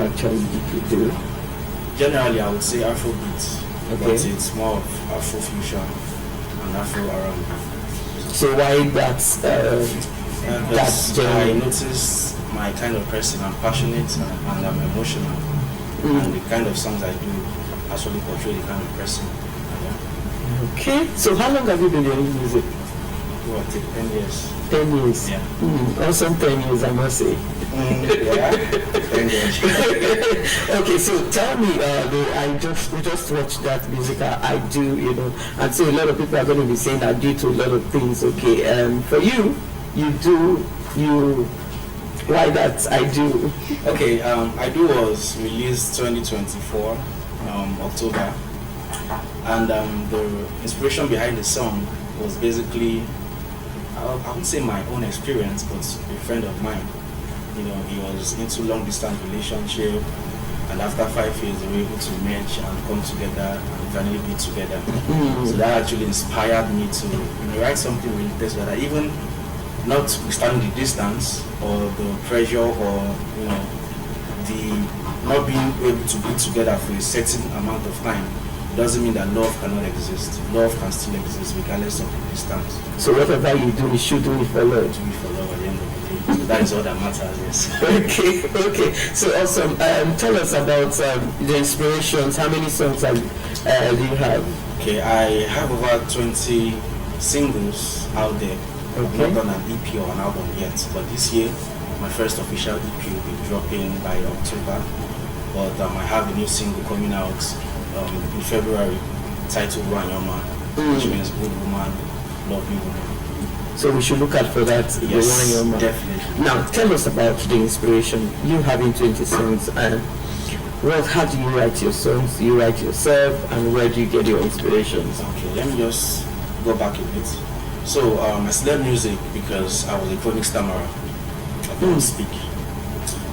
actually do? Generally, I would say Afrobeat, Okay. but it's more of Afro fusion and Afro R&B. So why that Because genre? I notice my kind of person, I'm passionate and I'm emotional, and the kind of songs I do actually portray the kind of person I am. Okay. So how long have you been doing music? Well, take 10 years. 10 years. Yeah. Awesome 10 years, I must say. Yeah, 10 years. Okay, so tell me, we just watched that musical I Do, and so a lot of people are going to be saying I do to a lot of things. Okay, for you why that I Do? Okay, I Do was released 2024, October, and the inspiration behind the song was basically, I wouldn't say my own experience, but a friend of mine. He was into long distance relationship, and after 5 years they were able to merge and come together and finally be together. So that actually inspired me to write something related to that, even notwithstanding the distance or the pressure or the not being able to be together for a certain amount of time. Doesn't mean that love cannot exist. Love can still exist regardless of the distance. So whatever you do, you should do it for love. Do it for love at the end of the day. So that is all that matters, yes. Okay. So awesome. Tell us about the inspirations. How many songs do you have? Okay, I have over 20 singles out there. I've not done an EP or an album yet, but this year my first official EP will be dropping by October. But I have a new single coming out in February, titled Wanyoma, which means good woman, lovely woman. So we should look out for that. Yes, the one definitely. Now tell us about the inspiration. You having 20 songs, and how do you write your songs? Do you write yourself, and where do you get your inspirations? Okay, let me just go back a bit. So I studied music because I was a chronic stammerer. I couldn't speak.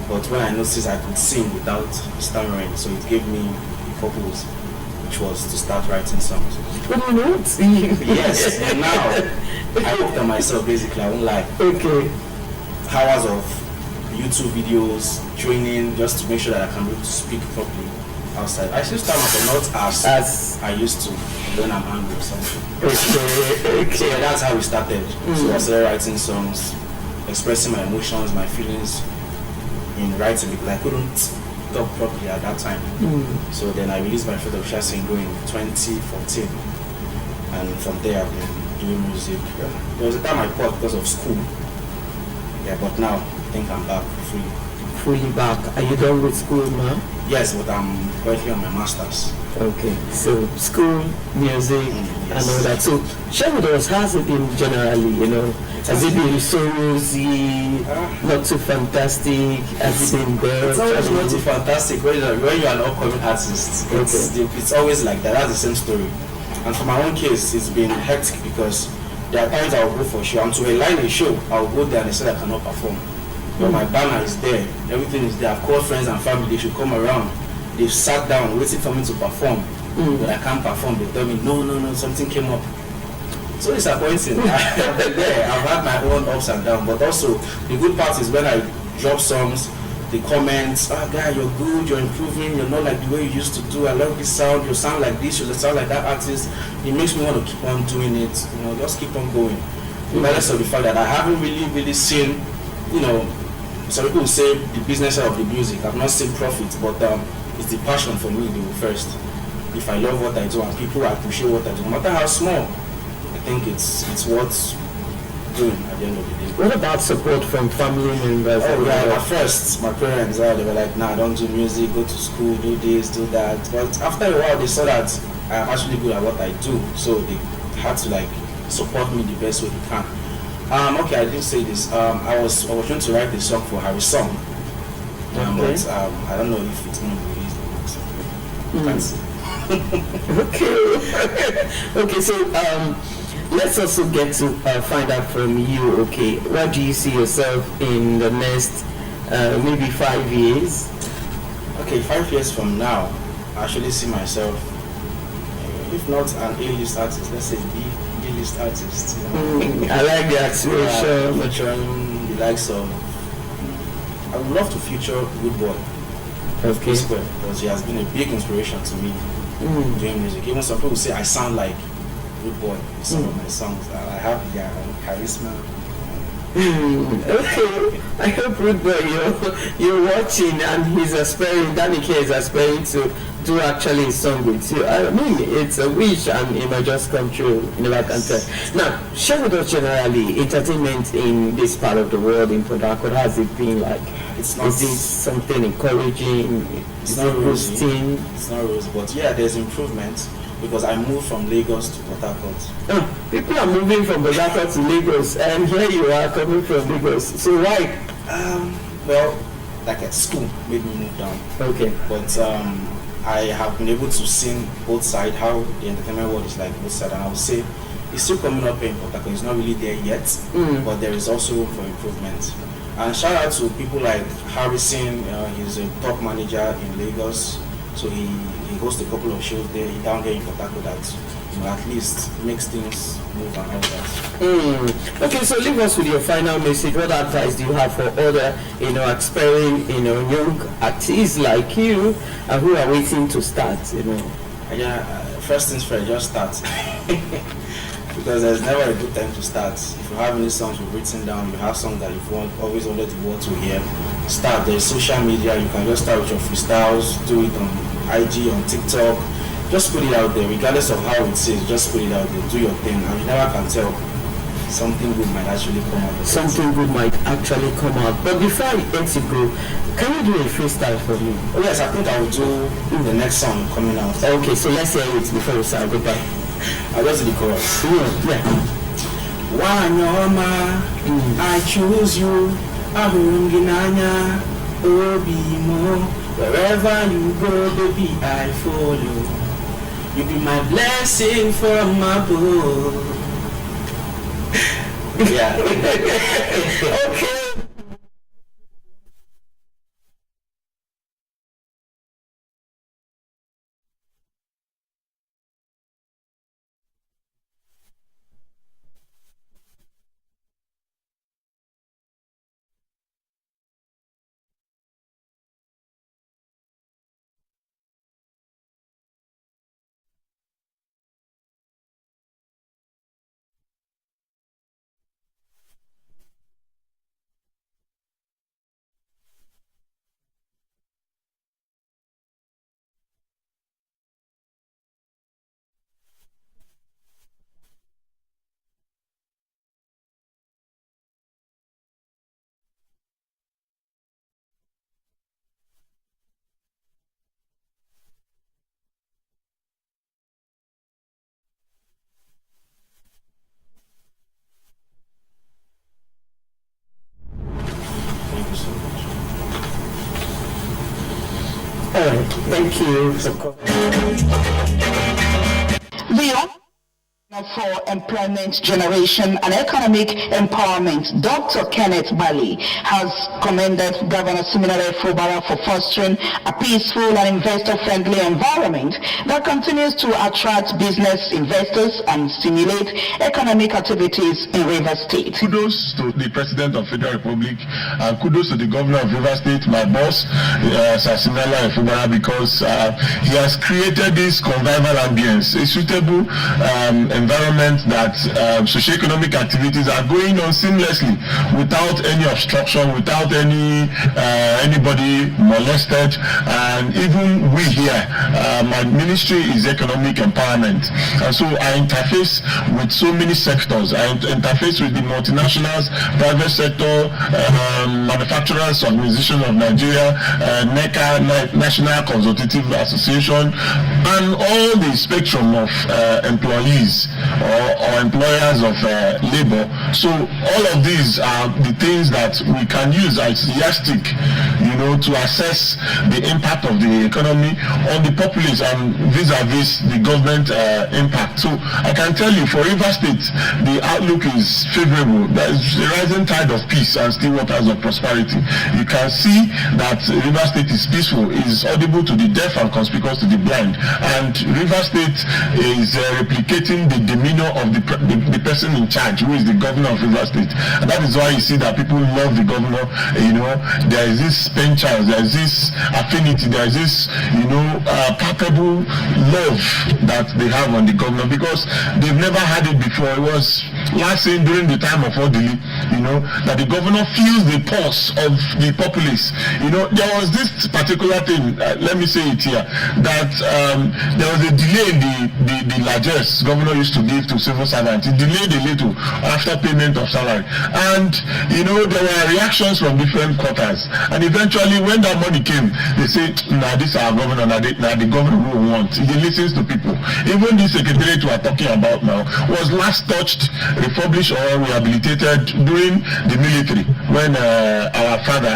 But when I noticed I could sing without stammering, so it gave me a purpose, which was to start writing songs. What do you know? Yes, and now I worked on myself basically, I won't lie. Okay. Hours of YouTube videos, training, just to make sure that I can be able to speak properly outside. I still stammer, but not as I used to when I'm angry or something. Okay. So that's how we started. So I started writing songs, expressing my emotions, my feelings in writing, because I couldn't talk properly at that time. So then I released my first official single in 2014, and from there I've been doing music. There was a time I paused because of school, but now I think I'm back Fully back. Are you done with school now? Yes, but I'm working on my master's. Okay, so school, music, and all that. So share with us, how's it been generally, Has it been so rosy, not too fantastic? Has it been there? It's always not too fantastic when you're an upcoming artist. It's always like that. That's the same story. And for my own case, it's been hectic because there are times I'll go for a show. And to align a show, I'll go there and they say I cannot perform. But my banner is there, everything is there. I've called friends and family, they should come around. They've sat down waiting for me to perform, but I can't perform. They tell me, no, something came up. So disappointing. I've been there, I've had my own ups and downs, but also the good part is when I drop songs, the comments, guy, you're good, you're improving, you're not like the way you used to do, I love this sound, you sound like this, you sound like that artist. It makes me want to keep on doing it, just keep on going. Regardless of the fact that I haven't really seen, some people will say the business side of the music. I've not seen profit, but it's the passion for me first. If I love what I do and people appreciate what I do, no matter how small, I think it's worth doing at the end of the day. What about support from family members? At first, my parents, they were like, nah, don't do music, go to school, do this, do that. But after a while, they saw that I'm actually good at what I do, so they had to support me the best way they can. Okay, I didn't say this. I was trying to write a song for Harry's song, but I don't know if it's going to be released or not. Can't see. Okay. So let's also get to find out from you. Okay, where do you see yourself in the next maybe 5 years? Okay, 5 years from now, I actually see myself, if not an A-list artist, let's say B-list artist. I like the aspiration. Featuring the likes of, I would love to feature Good Boy. Okay. Square, because he has been a big inspiration to me doing music. Even some people say I sound like Rude Boy in some of my songs. I have their charisma. Okay, I hope Rude Boy you're watching and he's aspiring, Danny K is aspiring to do actually a song with you. I mean, it's a wish and it might just come true. You never can tell. Now, share with us generally entertainment in this part of the world in Port Harcourt. Has it been like? It's not. Is it something encouraging? It's not rosy. It's not rosy, but yeah, there's improvement. Because I moved from Lagos to Port Harcourt. People are moving from Port Harcourt to Lagos, and here you are coming from Lagos. So why? Well, like at school made me move down. Okay. But I have been able to see both sides, how the entertainment world is like both sides, and I would say it's still coming up in Port Harcourt. It's not really there yet, but there is also room for improvement. And shout out to people like Harrison. He's a top manager in Lagos, so he hosts a couple of shows there down there in Port Harcourt that at least makes things move and all that. Okay, so leave us with your final message. What advice do you have for other, aspiring, young artists like you who are waiting to start? Yeah, first things first, just start. Because there's never a good time to start. If you have any songs you've written down, you have songs that you've always wanted the world to hear, start. There's social media, you can just start with your freestyles, do it on IG, on TikTok, just put it out there, regardless of how it says, just put it out there, do your thing, and you never can tell. Something good might actually come out. Something good might actually come out. But before I let you go, can you do a freestyle for me? Oh yes, I think I will do the next song coming out. Okay, so let's hear it before we start. Goodbye. I'll just do the chorus. Yeah. Wanyoma, I choose you. Ahunginanya, Obimo. Wherever you go, baby, I follow. You be my blessing from above. Yeah. Okay. All right. Thank you for The for employment generation and economic empowerment, Dr. Kenneth Bali has commended Governor Siminalayi Fubara for fostering a peaceful and investor-friendly environment that continues to attract business investors and stimulate economic activities in Rivers State. Kudos to the President of Federal Republic and kudos to the Governor of Rivers State, my boss, Sir Siminalayi Fubara, because he has created this convivial ambience, a suitable environment that socio-economic activities are going on seamlessly without any obstruction, without anybody molested. And even we here, my ministry is economic empowerment, and so I interface with so many sectors. I interface with the multinationals, private sector, manufacturers organization of Nigeria, NECA, National Consultative Association, and all the spectrum of employees or employers of labor. So all of these are the things that we can use as yardstick, to assess the impact of the economy on the populace and vis-a-vis the government impact. So I can tell you, for Rivers State, the outlook is favorable. There is a rising tide of peace and still waters of prosperity. You can see that Rivers State is peaceful, is audible to the deaf and conspicuous to the blind, and Rivers State is replicating the demeanor of the person in charge, who is the governor of Rivers State. And that is why you see that people love the governor. There is this penchant, there is this affinity, there is this, palpable love that they have on the governor, because they've never had it before. It was last seen during the time of Odili, that the governor feels the pulse of the populace. There was this particular thing, let me say it here, that there was a delay in the largesse governor used to give to civil servants. It delayed a little after payment of salary. And, there were reactions from different quarters. And eventually, when that money came, they say, this is our governor, the governor we want. He listens to people. Even the secretariat we are talking about now was last touched, refurbished or rehabilitated during the military, when our father,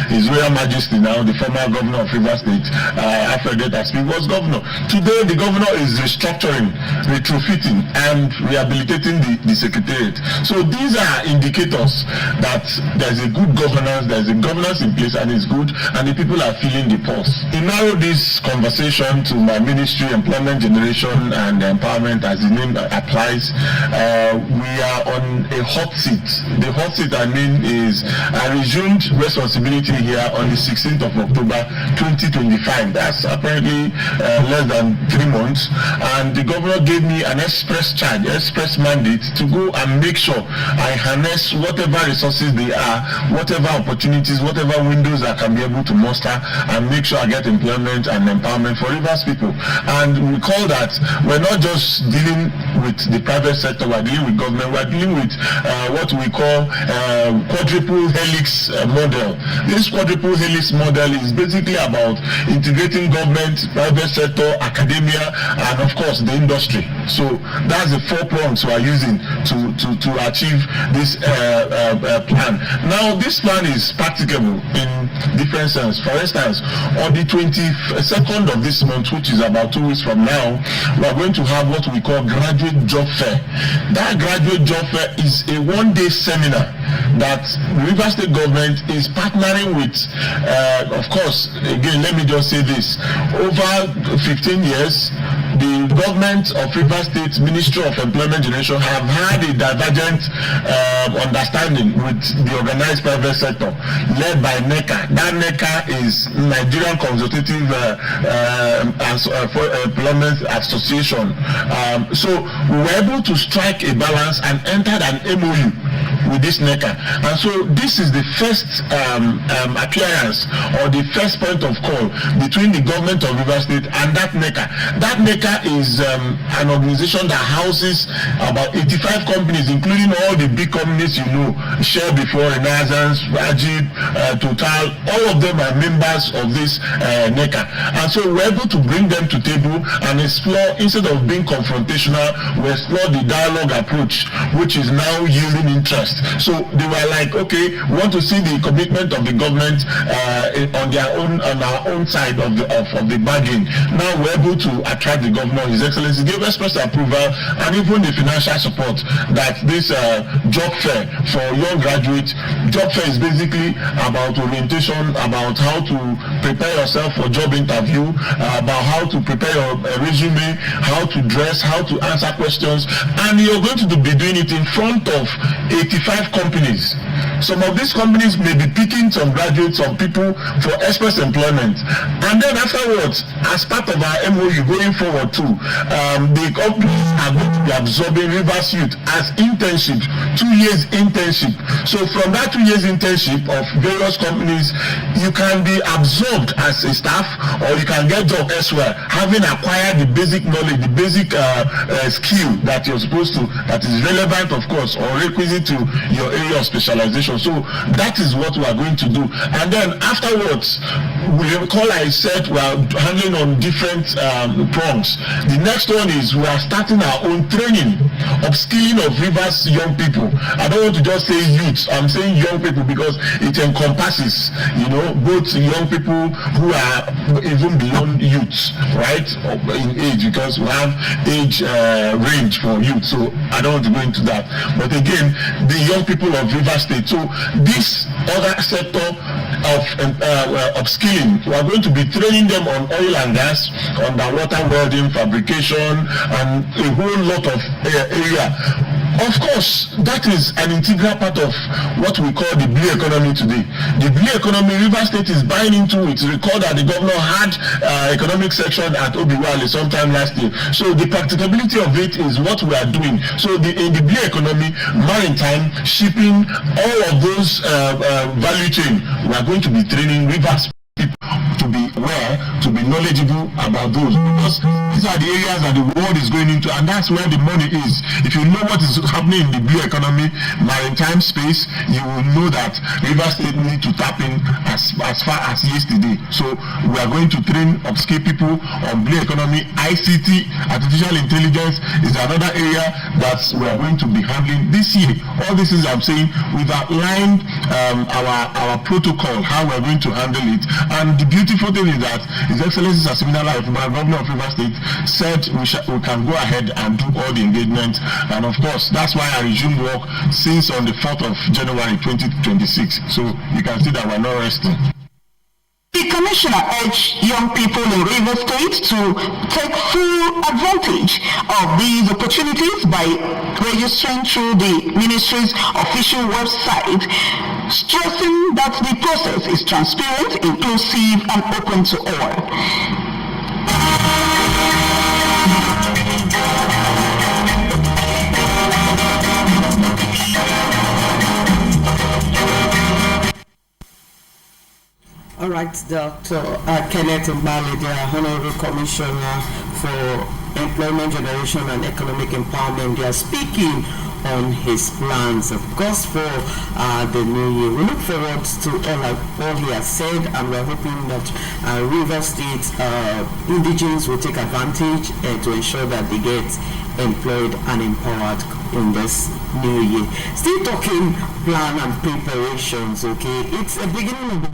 His Royal Majesty, now the former governor of Rivers State, Alfred Aspi, was governor. Today, the governor is restructuring, retrofitting, and rehabilitating the secretariat. So these are indicators that there's a good governance, there's a governance in place, and it's good, and the people are feeling the pulse. To narrow this conversation to my ministry, employment generation and empowerment, as the name applies, we are on a hot seat. The hot seat, is I resumed responsibility here on the 16th of October 2025. That's apparently less than 3 months, and the governor gave me an express mandate to go and make sure I harness whatever resources they are, whatever opportunities, whatever windows I can be able to muster, and make sure I get employment and empowerment for Rivers people. And we call that, we're not just dealing with the private sector, we're dealing with government, we're dealing with what we call quadruple helix model. This quadruple helix model is basically about integrating government, private sector, academia, and of course the industry. So that's the 4 prongs we are using to achieve this plan. Now this plan is practicable in different sense. For instance, on the 22nd of this month, which is about 2 weeks from now, we are going to have what we call graduate job fair. That graduate job fair is a one-day seminar that Rivers State government is partnering with, of course, again, let me just say this, over 15 years, the government of Rivers State Ministry of Employment Generation have had a divergent understanding with the organized private sector led by NECA. That NECA is Nigerian Consultative Employment Association. So we were able to strike a balance and entered an MOU with this NECA. And so this is the first appearance or the first point of call between the government of Rivers State and that NECA. That NECA is an organization that houses about 85 companies, including all the big companies Shell before, Renaissance, Rajib, Total, all of them are members of this NECA. And so we're able to bring them to table and explore, instead of being confrontational, we explore the dialogue approach, which is now yielding interest. So they were like, okay, we want to see the commitment of the government on our own side of the bargain. Now we're able to attract the governor, His Excellency gave express approval and even the financial support that this job fair for young graduates. Job fair is basically about orientation, about how to prepare yourself for job interview, about how to prepare your resume, how to dress, how to answer questions, and you're going to be doing it in front of 85 companies. Some of these companies may be picking some graduates, some people for express employment, and then afterwards, as part of our MOU going forward too, the companies are going to be absorbing Rivers Youth as internship, 2 years internship. So from that 2 years internship of various companies, you can be absorbed as a staff, or you can get job elsewhere, having acquired the basic knowledge, the basic skill that you're supposed to, that is relevant, of course, or requisite to your area of specialization. So that is what we are going to do. And then afterwards, we recall I said we are handling on different prongs. The next one is we are starting our own training, upskilling of Rivers young people. I don't want to just say youth, I'm saying young people because it encompasses, both young people who are even beyond youth, right, in age, because we have age range for youth. So I don't want to go into that. But again, the young people of Rivers State. So this other sector of upskilling, we are going to be training them on oil and gas, underwater welding, fabrication, and a whole lot of area. Of course, that is an integral part of what we call the blue economy today. The blue economy, Rivers State is buying into it. Recall that the governor had economic section at Obiwale sometime last year. So the practicability of it is what we are doing. So in the blue economy, maritime, shipping, all of those value chain, we are going to be training Rivers people to be aware, to be knowledgeable about those, because these are the areas that the world is going into, and that's where the money is. If you know what is happening in the blue economy, maritime space, you will know that Rivers State need to tap in as far as yesterday. So we are going to train, upskill people on blue economy. ICT, artificial intelligence, is another area that we are going to be handling this year. All this is, I'm saying, we've outlined our protocol, how we're going to handle it. And the beautiful thing is that His Excellency Sasimina Ifuba, Governor of Rivers State, said we can go ahead and do all the engagement. And of course, that's why I resumed work since on the 4th of January 2026. So you can see that we're not resting. The Commissioner urged young people in Rivers State to take full advantage of these opportunities by registering through the ministry's official website, stressing that the process is transparent, inclusive, and open to all. All right, Dr. Kenneth Mbali, the Honorable Commissioner for Employment Generation and Economic Empowerment, they are speaking on his plans, of course, for the new year. We look forward to all he has said, and we're hoping that Rivers State indigenes will take advantage to ensure that they get employed and empowered in this new year. Still talking plan and preparations, okay? It's a beginning of the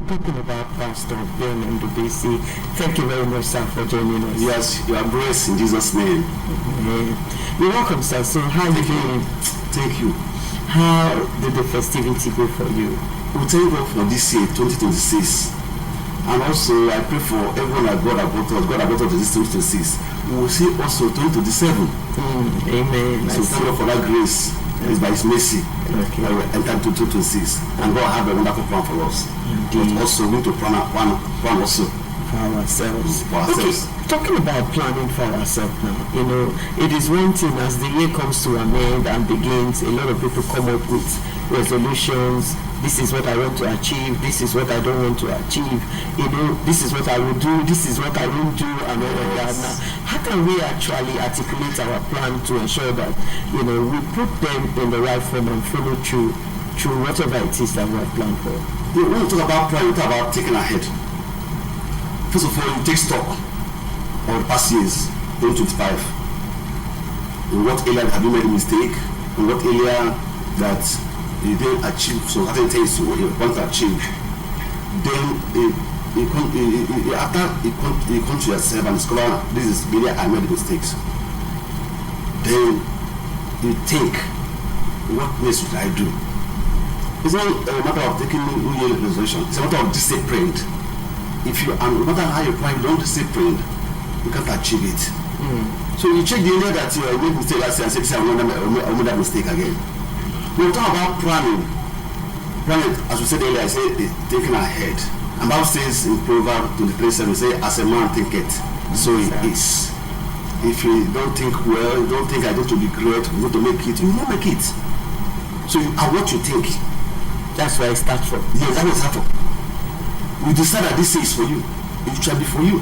talking about Pastor Ben and Dubisi. Thank you very much, sir, for joining us. Yes, you are blessed in Jesus' name. You're welcome, sir. So how are you doing? Thank you. How did the festivity go for you? We thank God for this year, 2026. And also, I pray for everyone that God has brought us to this 2026. We will see also 2027. Amen. So thank God for that grace. It's by His mercy that we enter into 2026. And God have a wonderful plan for us. But also, we need to plan also for ourselves. Okay, talking about planning for ourselves now, it is one thing as the year comes to an end and begins, a lot of people come up with resolutions. This is what I want to achieve, this is what I don't want to achieve, this is what I will do, this is what I won't do, and all of that. Now, how can we actually articulate our plan to ensure that, we put them in the right form and follow through whatever it is that we have planned for? When you talk about plan, you talk about taking ahead. First of all, you take stock of the past years, 2025. In what area have you made a mistake? In what area that you didn't achieve some certain things you want to achieve? Then after you come to yourself and discover this is really I made mistakes. Then you think, what next should I do? It's not a matter of taking New Year resolution. It's a matter of discipline. If you, no matter how you plan, you don't discipline, you can't achieve it. So you check the area that you made mistake last year and say, I will make that mistake again. We'll talk about planning. Planning, as we said earlier, I say thinking ahead. And Bible says in Proverbs 23:7, say, as a man thinketh, so it is. If you don't think well, you don't think I need to be great, you want to make it, you won't make it. So you are what you think. That's where I start from. Yes, that's what I start from. You decide that this is for you. It shall be for you.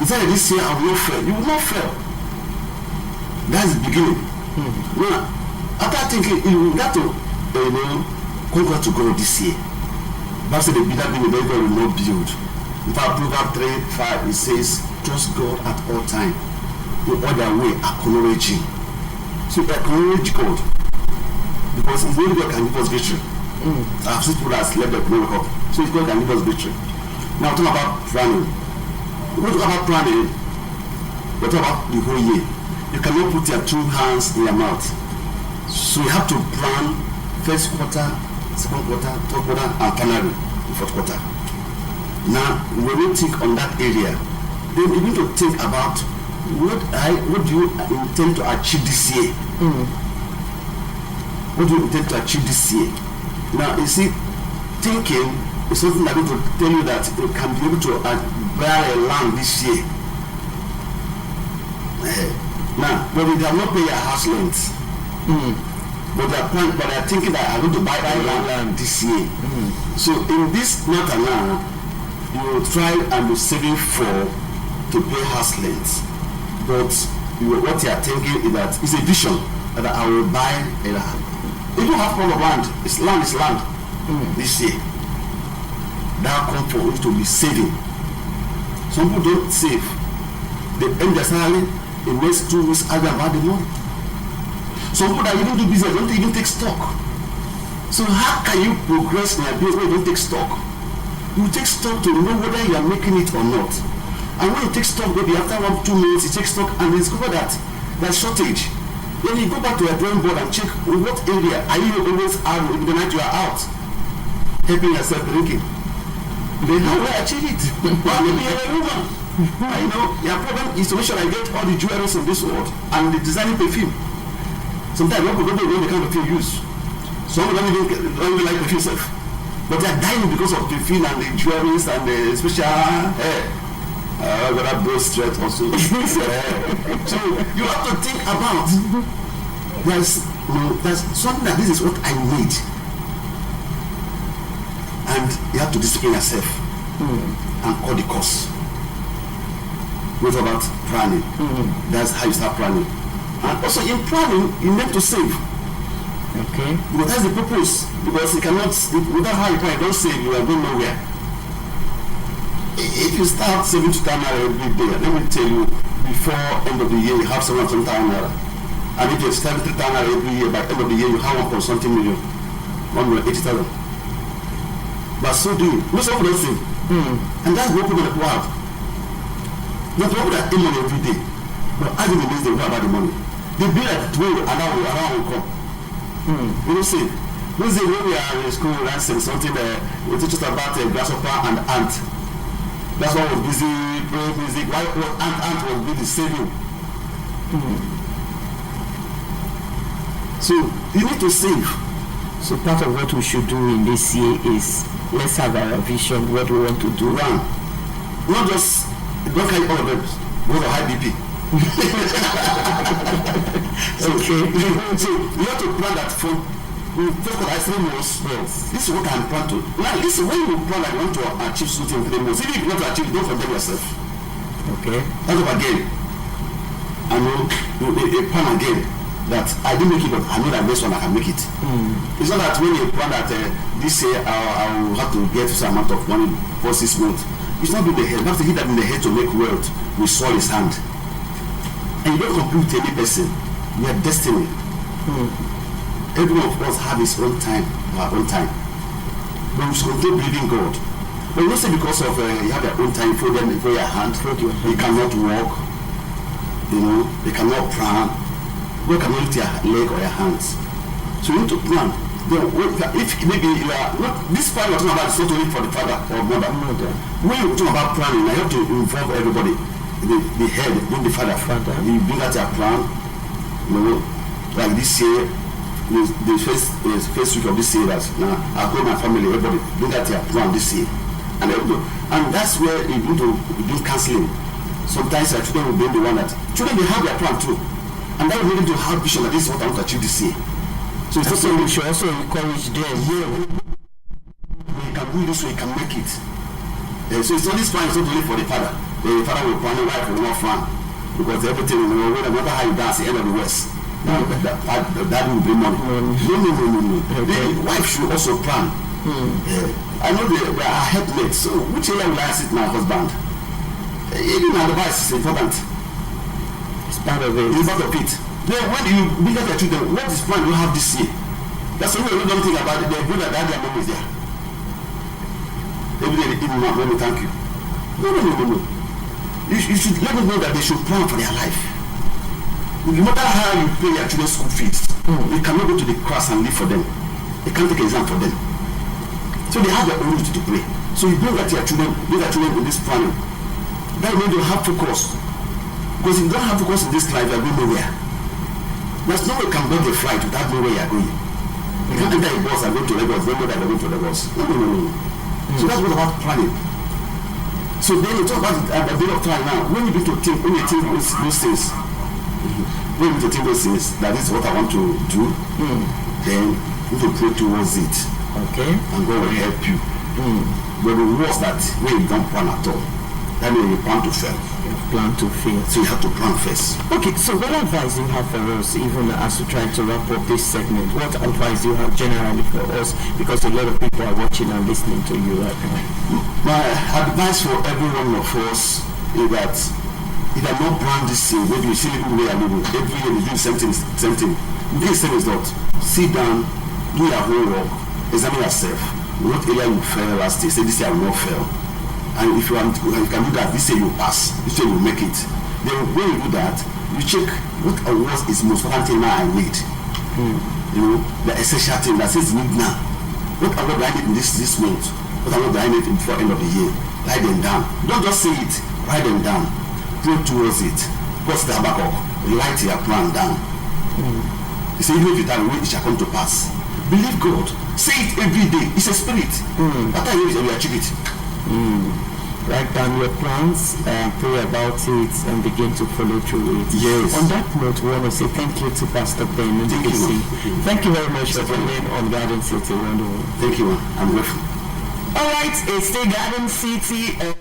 inside this year I will not fail. You will not fail. That's the beginning. Now, after thinking, you got to conquer to God this year. Bible said the bigger building that God will not build. In fact, Proverbs 3:5 it says, trust God at all times. In other way, acknowledge Him. So acknowledge God. Because it's only God can give us victory. I've seen people that slept that no wake up. So it's God can give us victory. Now talk about planning. When we talk about planning, we talk about the whole year. You cannot put your 2 hands in your mouth. So you have to plan first quarter, second quarter, third quarter, and finally the fourth quarter. Now, when you think on that area, then you need to think about what do you intend to achieve this year? What do you intend to achieve this year? Now, you see, thinking is something that I'm going to tell you that you can be able to buy a land this year. Now, but they have not paid your house rent. But they are thinking that I'm going to buy land this year. So in this matter now, you will try and be saving to pay house rent. But what you are thinking is that it's a vision that I will buy a land. If you have problem of land, it's land this year. That comes for you to be saving. Some people don't save. They end their salary. In the next 2 weeks, argue about the money. Some people that even do business don't even take stock. So how can you progress in your business when you don't take stock? You take stock to know whether you are making it or not. And when you take stock, maybe after 1 2 minutes, you take stock and discover that there's shortage. Then you go back to your drawing board and check what area are you always out in the night you are out, helping yourself drinking. Then how will I achieve it? Well, maybe you're a woman. I know your problem is to make sure I get all the jewelries in this world and the designing perfume. Sometimes people don't know the kind of perfume you use. Some don't even like perfume self. But they are dying because of perfume and the jewelries and the special hair. I've got that bow straight also. So you have to think about there's something that this is what I need. And you have to discipline yourself and cut the cost. What about planning? That's how you start planning. And also in planning, you need to save. Okay. But that's the purpose. Because you cannot, without how you plan, you don't save, you are going nowhere. If you start saving to time every day, let me tell you, before end of the year, you have some time. And if you start 3 times every year, by end of the year, you have 1 something million. 180,000. But so do you. Most people don't save. And that's what people have. The people that earn money every day, but as in the days they know about the money. They be like 12 and now will come. You know, see, when we are in school, that's something we teach us about grasshopper and ant. That's why I was busy playing music. Why ant was busy saving. So you need to save. So part of what we should do in this year is let's have our vision, what we want to do. One, not just don't carry all of them. Go to high BP. So you have to plan that from first of all, I 3 months. Yes. This is what I'm planning to. Now listen, when you plan I want to achieve something in 3 months, if you want to achieve, don't forget yourself. Okay. That's up again. I know a plan again that I didn't make it, but I know that next one I can make it. It's not that when you plan that this year I will have to get some amount of money for 6 months. It's not with the head. You have to hit that in the head to make wealth with soil his hand. And you don't compete with any person. You are destiny. Every one of us have his own time, our own time. But we should continue believing God. But you don't say because of you have your own time, throw them before your hand. You cannot walk. You know, they cannot plan. God cannot lift your leg or your hands. So you need to plan. If maybe you are not this plan you're talking about is not only for the father or mother. When you talk about planning, I have to involve everybody. The head, not the father. You bring out your plan. You know, like this year, the first week of this year, now I call my family, everybody bring out your plan this year, and that's where you need to do counseling. Sometimes our children will be the one that children they have their plan too, and that will make them to have vision that this is what I want to achieve this year. So it's also we should also encourage them. Yeah, we can do this, we can make it. So it's not this plan, it's not only for the father. the father will plan, the wife will not plan. Because everything, no matter how you dance, the end of the West. That will bring money. No. The wife should also plan. I know they are helpmates, so which area will I sit my husband? Even advice is important. It's part of it. It's part of it. Then when you look at your children, what is plan you have this year? That's why you don't think about it. They're good at that, their mom is there. Every day they give me my mommy, thank you. No. You should let them know that they should plan for their life. No matter how you pay your children's school fees, you cannot go to the class and live for them. You can't take an exam for them. So they have their own duty to play. So you bring that to your children, in this planning. That way they have focus. Because if you don't have focus in this life, you are going nowhere. There's no way you can build a flight without knowing where you are going. You can't enter a bus and go to Lagos, don't know that you're going to Lagos. No. So that's what about planning. So then you talk about it at a bit of time now. When you begin to think, those things, that is what I want to do, then you need to pray towards it. Okay. And God will help you. But the worst that when you don't plan at all, that means you plan to fail. Plan to fail. So you have to plan first. Okay, so what advice do you have for us, even as we try to wrap up this segment? What advice do you have generally for us? Because a lot of people are watching and listening to you right now. My advice for every one of us is that if I not plan this thing, maybe you see people where are living, every year they do the same thing. This thing is not. Sit down, do your homework, examine yourself. What area you failed last year? Say this year I will not fail. And if you can do that, this year you pass, this year you make it. Then when you do that, you check what is most important thing now I need. You know, the essential thing that says need now. What do I need in this month? What do I need before end of the year? Write them down. Don't just say it, write them down. Pray towards it. What's the Habakkuk? Write your plan down. You say, even if you die, it shall come to pass. Believe God. Say it every day. It's a spirit. After you achieve it. Write down your plans, pray about it, and begin to follow through it. Yes. On that note, we want to say thank you to Pastor Ben and Thank you very much for being on Garden City. Wonderful. Thank you. I'm grateful. All right, it's still Garden City.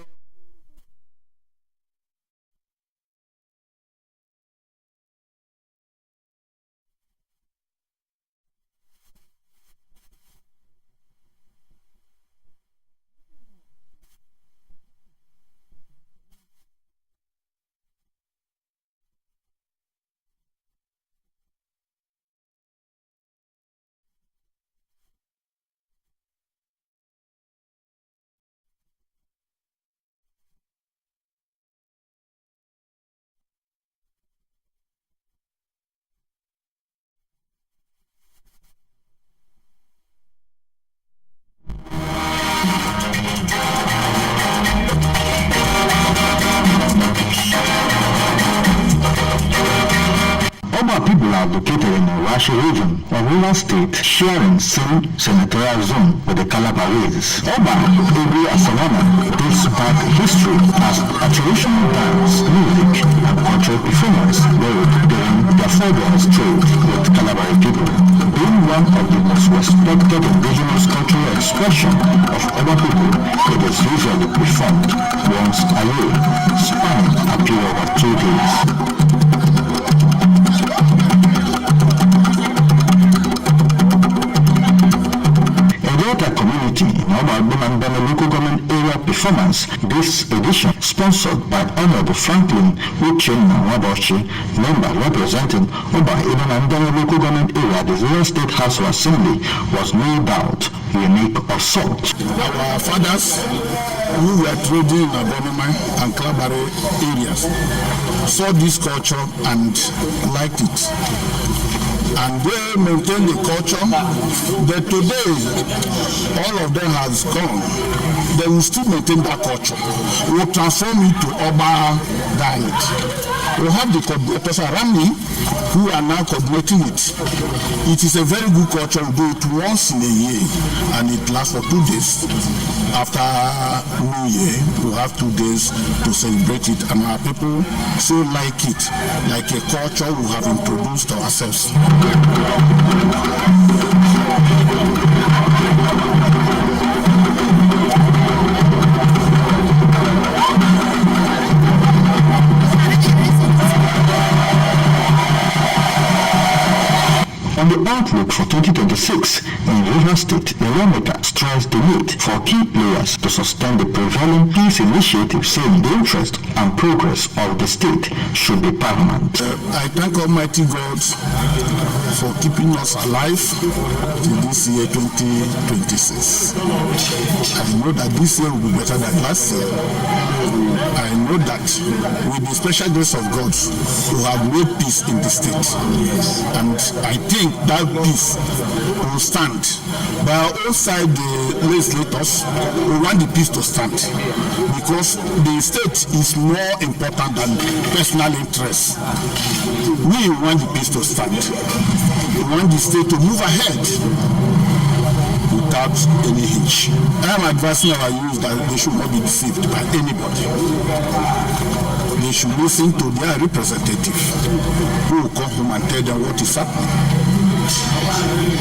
Oba people are located in the Rashi region of Rivers State, sharing same senatorial zone with the Calabar races. Oba area Savannah dates back history as a traditional dance, music, and cultural performance built during their forebears trade with Calabar people. Being one of the most respected indigenous cultural expression of Oba people, it is usually performed once a year, spanning a period of 2 days. Community in Oba local government area performance. This edition sponsored by Honorable Franklin Uchenna Nwaboshi, member representing Oba local government area, the Zero State House of Assembly, was no doubt unique of sort. Our fathers who were trading in Abonoma and Kalabare areas saw this culture and liked it. And they maintain the culture, but today all of them has gone. They will still maintain that culture. We will transform it to Oba diet. We have the coordinators around me who are now coordinating it. It is a very good culture. We do it once in a year and it lasts for 2 days. After New Year, we have 2 days to celebrate it, and our people so like it, like a culture we have introduced ourselves. for 2026 in Rivers State, the lawmaker stressed the need for key players to sustain the prevailing peace initiative, saying the interest and progress of the state should be paramount. I thank Almighty God for keeping us alive in this year 2026. I know that this year will be better than last year. I know that with the special grace of God, we have made peace in the state. And I think that peace will stand. By our own side, the legislators, we want the peace to stand. Because the state is more important than personal interests. We want the peace to stand. We want the state to move ahead without any hitch. I am advising our youth that they should not be deceived by anybody. They should listen to their representative who will come home and tell them what is happening.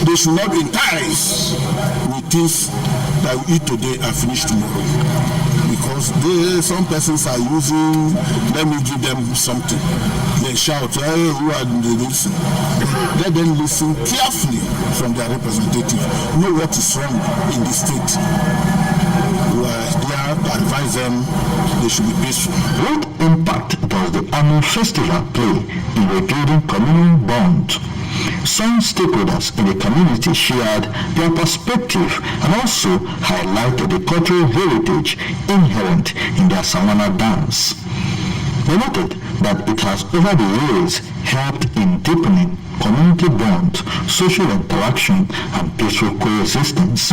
They should not be enticed with things that we eat today and finish tomorrow. Because some persons are using, let me give them something. They shout, hey, who are they listen? Let them listen carefully from their representative. Know what is wrong in the state. We are there to advise them they should be peaceful. What impact does the annual festival play in rebuilding communal bond? Some stakeholders in the community shared their perspective and also highlighted the cultural heritage inherent in their Sawana dance. They noted that it has over the years helped in deepening community bond, social interaction, and peaceful coexistence.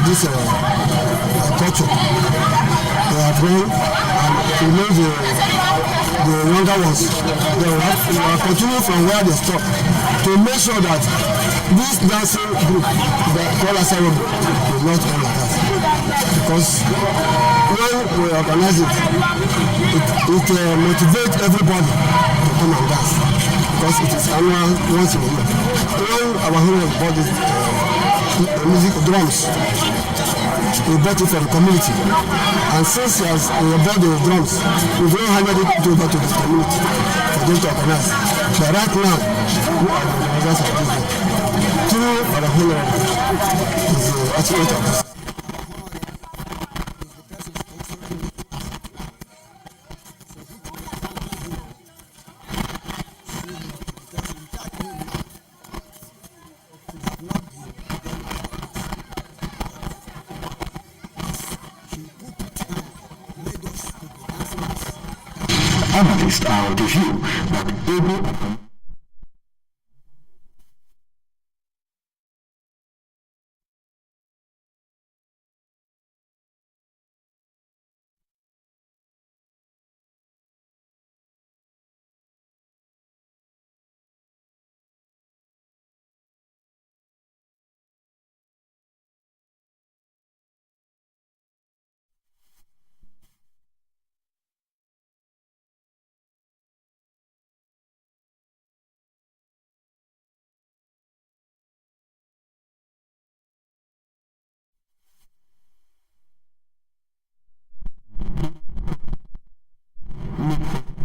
This culture, they have grown, and to know the younger ones, they will continue from where they stop to make sure that this dancing group, the Kola Salon, will not end like that. Because when we organize it motivates everybody to come and dance, because it is annual once a year. When our hero bought this music drums, we bought it for the community, and since he has bought the drums, we've not handed it over to the community for them to organize. But right now, who are the organizers of this day? Through our hero is the architect of this. Analysts are of the view that every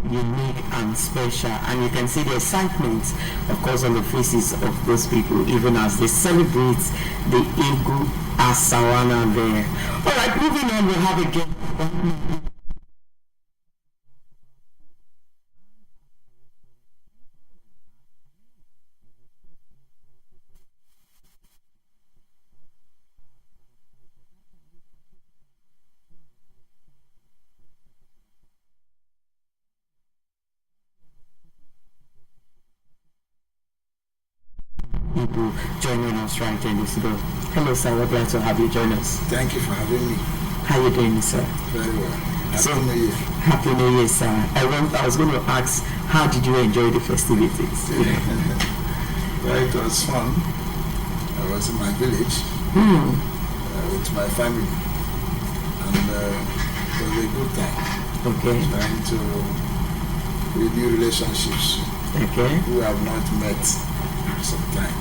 unique and special, and you can see the excitement, of course, on the faces of those people, even as they celebrate the Igu Asawana there. All right, moving on, we'll have a game. people joining us right in this go. Hello, sir. We're glad to have you join us. Thank you for having me. How you doing, sir? Very well. So, Happy New Year. Happy New Year, sir. I was going to ask, how did you enjoy the festivities? Well, it was fun. I was in my village with my family, and it was a good time. Okay. Trying to renew relationships Okay. who have not met for some time,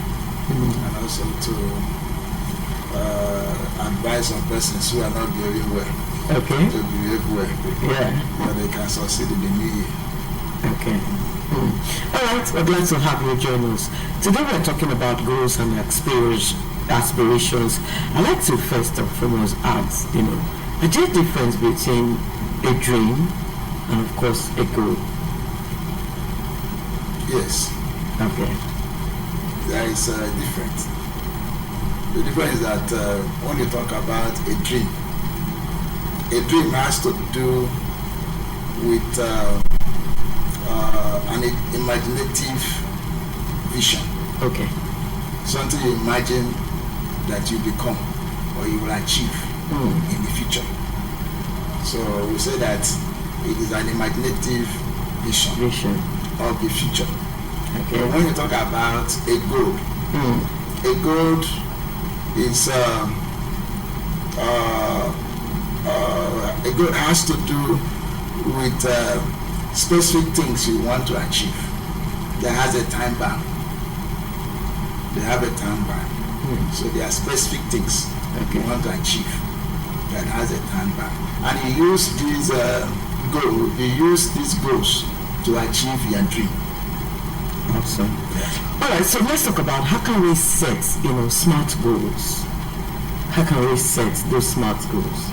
and also to advise on persons who are not behaving well Okay. to behave well, Yeah. so they can succeed in the new year. Okay. All right, we're glad to have you join us. Today we're talking about goals and aspirations. I'd like to first and foremost ask, is there a difference between a dream and of course a goal? Yes, Okay. there is a difference. The difference is that when you talk about a dream has to do with an imaginative vision. Okay. Something you imagine that you become or you will achieve in the future. So we say that it is an imaginative vision of the future. Okay. But when you talk about a goal is a goal has to do with specific things you want to achieve. That has a time bound. They have a time bound. So there are specific things you want to achieve that has a time bound. And you use these goals to achieve your dream. Awesome. All right, so let's talk about how can we set, smart goals. How can we set those smart goals?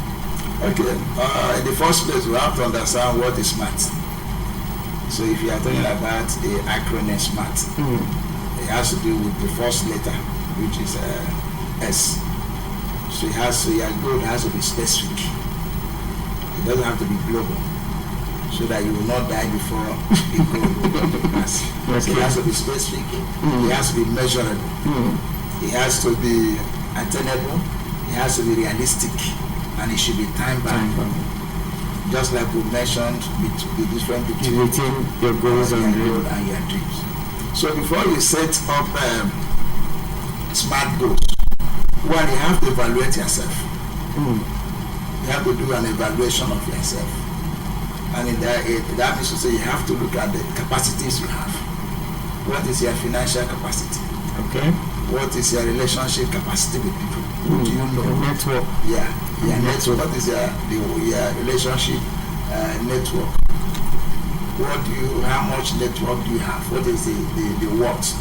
Okay. In the first place, we have to understand what is SMART. So if you are talking about the acronym SMART, it has to do with the first letter, which is S. So your goal has to be specific. It doesn't have to be global, so that you will not die before the goal will pass. So it has to be specific. It has to be measurable. It has to be attainable. It has to be realistic, and it should be time bound. Just like we mentioned, the difference between your goals and your dreams. So before you set up smart goals, one, you have to evaluate yourself. You have to do an evaluation of yourself, and in that means to say you have to look at the capacities you have. What is your financial capacity? Okay. What is your relationship capacity with people? Who do you know? Your network. Yeah, your network. What is your relationship network? How much network do you have? What is the worth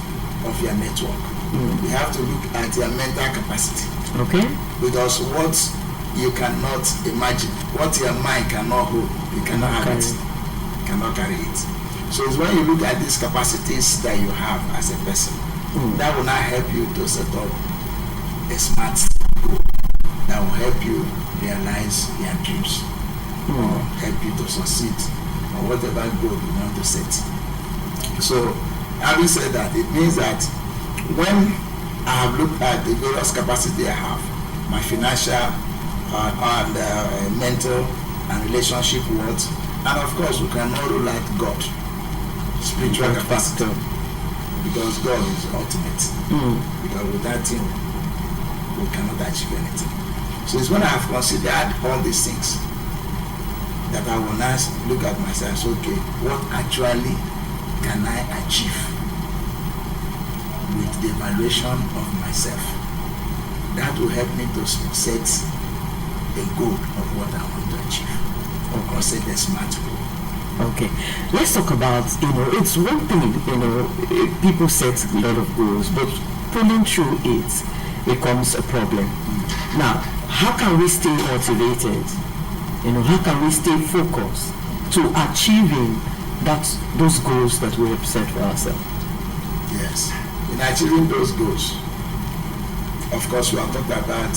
of your network? You have to look at your mental capacity. Okay. Because what you cannot imagine, what your mind cannot hold, you cannot have it. You cannot carry it. So it's when you look at these capacities that you have as a person, that will not help you to set up a smart goal that will help you realize your dreams or help you to succeed on whatever goal you want to set. So having said that, it means that when I have looked at the various capacity I have, my financial and mental and relationship worth, and of course we cannot rule out God, spiritual capacity, because God is ultimate. Because without Him we cannot achieve anything. So it's when I have considered all these things that I will now look at myself. So, okay, what actually can I achieve with the evaluation of myself? That will help me to set a goal of what I want to achieve, or set a smart goal. Okay, let's talk about, it's one thing, people set a lot of goals, but pulling through it becomes a problem. Now, how can we stay motivated? How can we stay focused to achieving those goals that we have set for ourselves? Yes, in achieving those goals, of course, we are talking about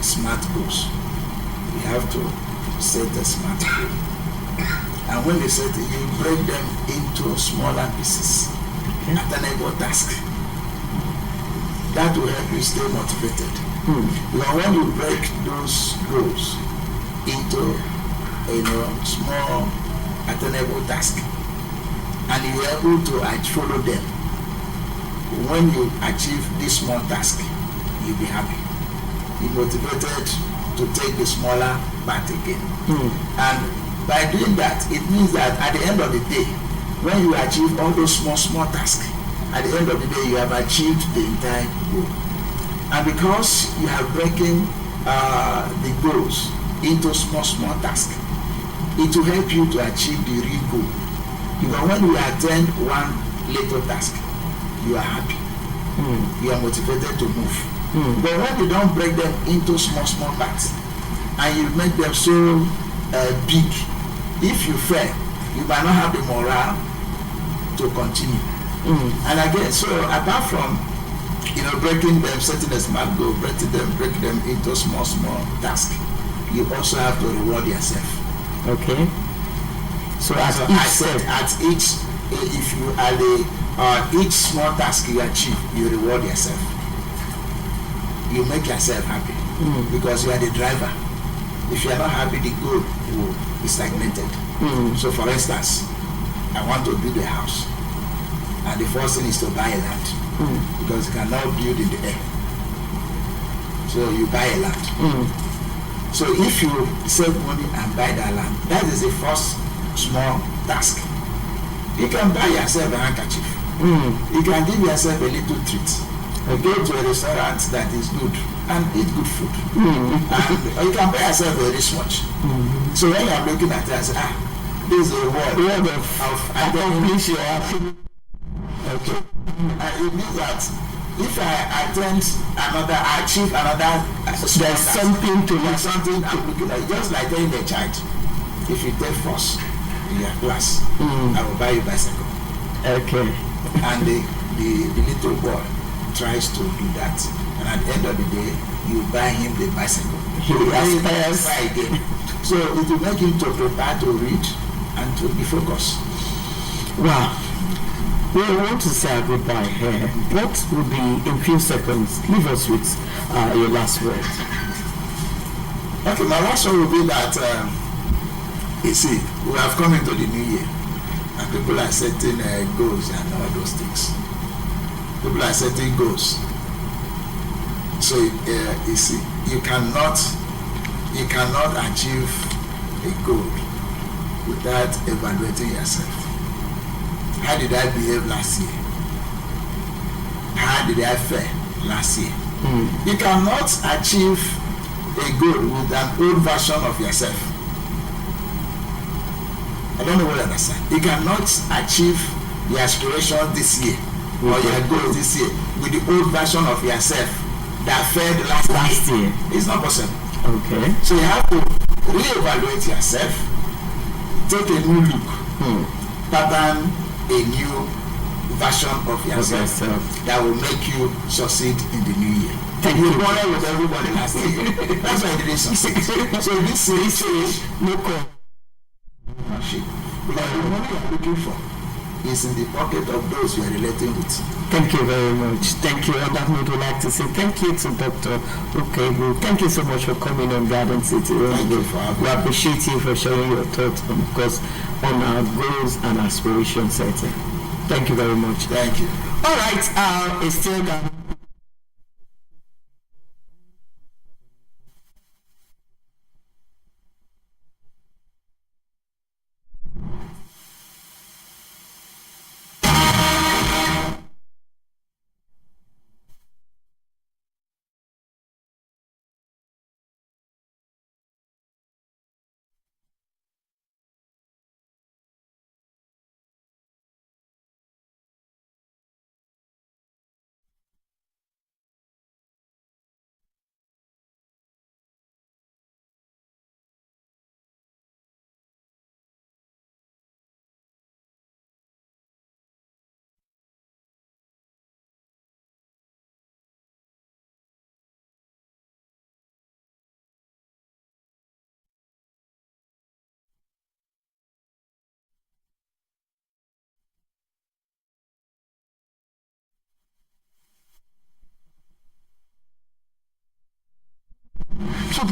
smart goals. We have to set a smart goal. And when you set it, you break them into smaller pieces, attainable tasks. That will help you stay motivated. Because when you break those goals into small attainable tasks, and you're able to follow them, when you achieve this small task, you'll be happy. You're motivated to take the smaller part again. And by doing that, it means that at the end of the day, when you achieve all those small tasks, at the end of the day, you have achieved the entire goal. And because you have broken the goals into small tasks, it will help you to achieve the real goal. Because when you attend one little task, you are happy. You are motivated to move. But when you don't break them into small parts, and you make them so big, if you fail, you might not have the morale to continue. And again, so apart from breaking them, setting a smart goal, breaking them into small tasks, you also have to reward yourself. Okay. So at each if you are each small task you achieve, you reward yourself. You make yourself happy because you are the driver. If you are not happy, the goal will be stagnated. So for instance, I want to build a house, and the first thing is to buy a land because you cannot build in the air. So you buy a land. So if you save money and buy that land, that is the first small task. You can buy yourself a handkerchief. You can give yourself a little treat. You go to a restaurant that is good and eat good food. And you can buy yourself a wristwatch. So when you are looking at it, I say, this is a word of accomplish your happiness. Okay. And it means that if I achieve another, there's something to I'm looking at. Just like telling a child, if you take first in your class, I will buy you a bicycle. Okay. And the little boy tries to do that, and at the end of the day, you buy him the bicycle. He aspires again. So it will make him to prepare to read and to be focused. Wow. We want to say our goodbye here. What would be, in few seconds, leave us with your last word? Okay, my last word will be that, you see, we have come into the new year, and people are setting goals and all those things. People are setting goals. So, you see, you cannot achieve a goal without evaluating yourself. How did I behave last year? How did I fare last year? You cannot achieve a goal with an old version of yourself. I don't know what I understand. You cannot achieve the aspiration this year or your goals this year with the old version of yourself that fared last year. It's not possible. Okay. So you have to reevaluate yourself, take a new look, pattern a new version of yourself that will make you succeed in the new year. Thank you. Quarrel with everybody last year. That's why you didn't succeed. So this is no partnership. Because the money you are looking for is in the pocket of those you are relating with. Thank you very much. Thank you. On that note, we'd like to say thank you to Dr. Ukegbu. Thank you so much for coming on Garden City. Thank you for having me. We appreciate you for sharing your thoughts, of course, on our goals and aspirations setting. Thank you very much. Thank you. All right, it's still Garden.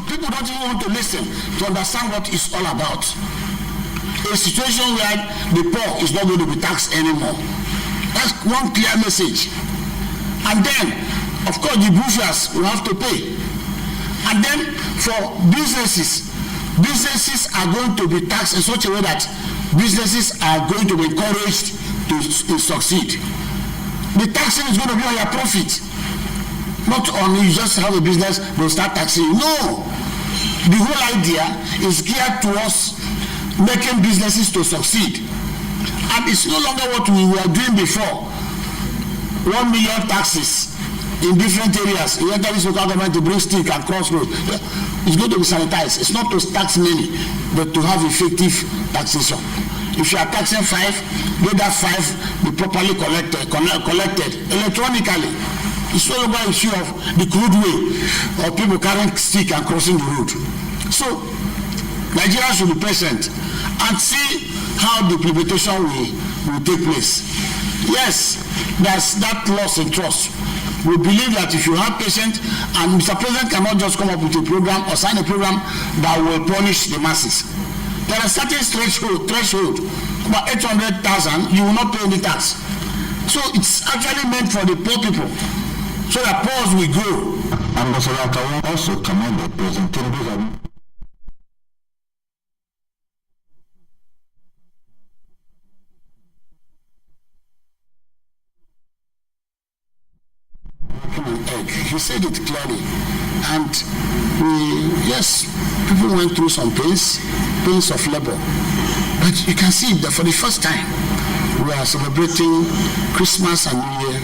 people don't even want to listen to understand what it's all about. A situation where the poor is not going to be taxed anymore. That's one clear message. And then, of course, the bourgeois will have to pay. And then for businesses are going to be taxed in such a way that businesses are going to be encouraged to succeed. The taxing is going to be on your profit. Not on you just have a business, they'll start taxing you. No. The whole idea is geared towards making businesses to succeed. And it's no longer what we were doing before. 1 million taxes in different areas. You enter this local government to bring stick and crossroads. It's going to be sanitized. It's not to tax many, but to have effective taxation. If you are taxing 5, let that 5 be properly collected electronically. It's no longer an issue of the crude way of people carrying stick and crossing the road. So Nigeria should be patient and see how the implementation will take place. Yes, there's that loss in trust. We believe that if you have patience, and Mr. President cannot just come up with a program or sign a program that will punish the masses. There are certain threshold, about 800,000, you will not pay any tax. So it's actually meant for the poor people, so that poor will grow. Ambassador Akawan also commended President Tinubu's he said it clearly, and yes, people went through some pains of labor, but you can see that for the first time we are celebrating Christmas and New Year.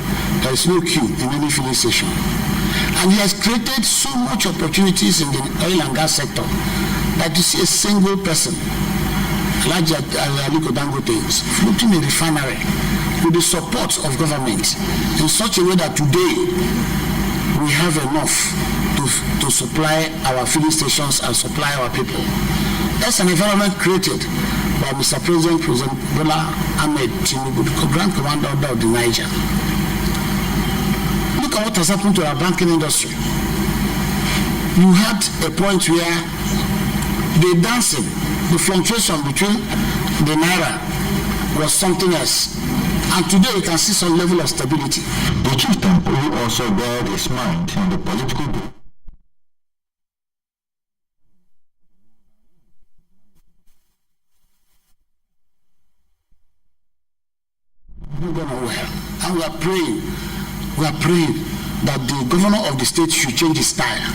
There is no queue in any filling station, and he has created so much opportunities in the oil and gas sector that you see a single person, Aliko Dangote, floating a refinery with the support of government in such a way that today we have enough to supply our filling stations and supply our people. That's an environment created by Mr. President Bola Ahmed Tinubu, the Grand Commander of the Niger. Look at what has happened to our banking industry. You had a point where the dancing, the fluctuation between the Naira was something else. And today we can see some level of stability. The chieftain will also bear his mind on the political group. We're going well, and we are praying that the governor of the state should change his style.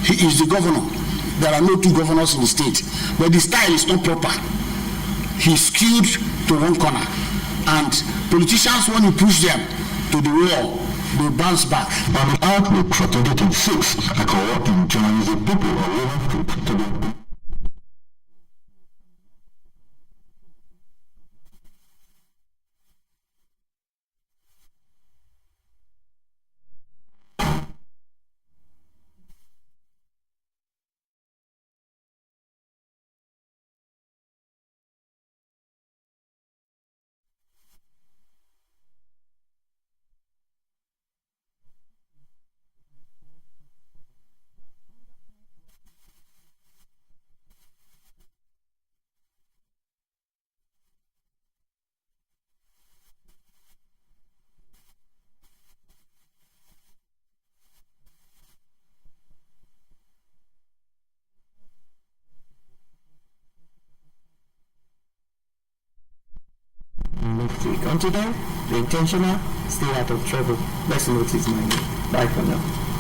He is the governor. There are no two governors in the state, but the style is not proper. He's skewed to one corner, and politicians, when you push them to the wall, they bounce back. On the outlook for 2026, Akawan joins the people of Women Group to the next week. Until then, be intentional, stay out of trouble. Let's notice my name. Bye for now.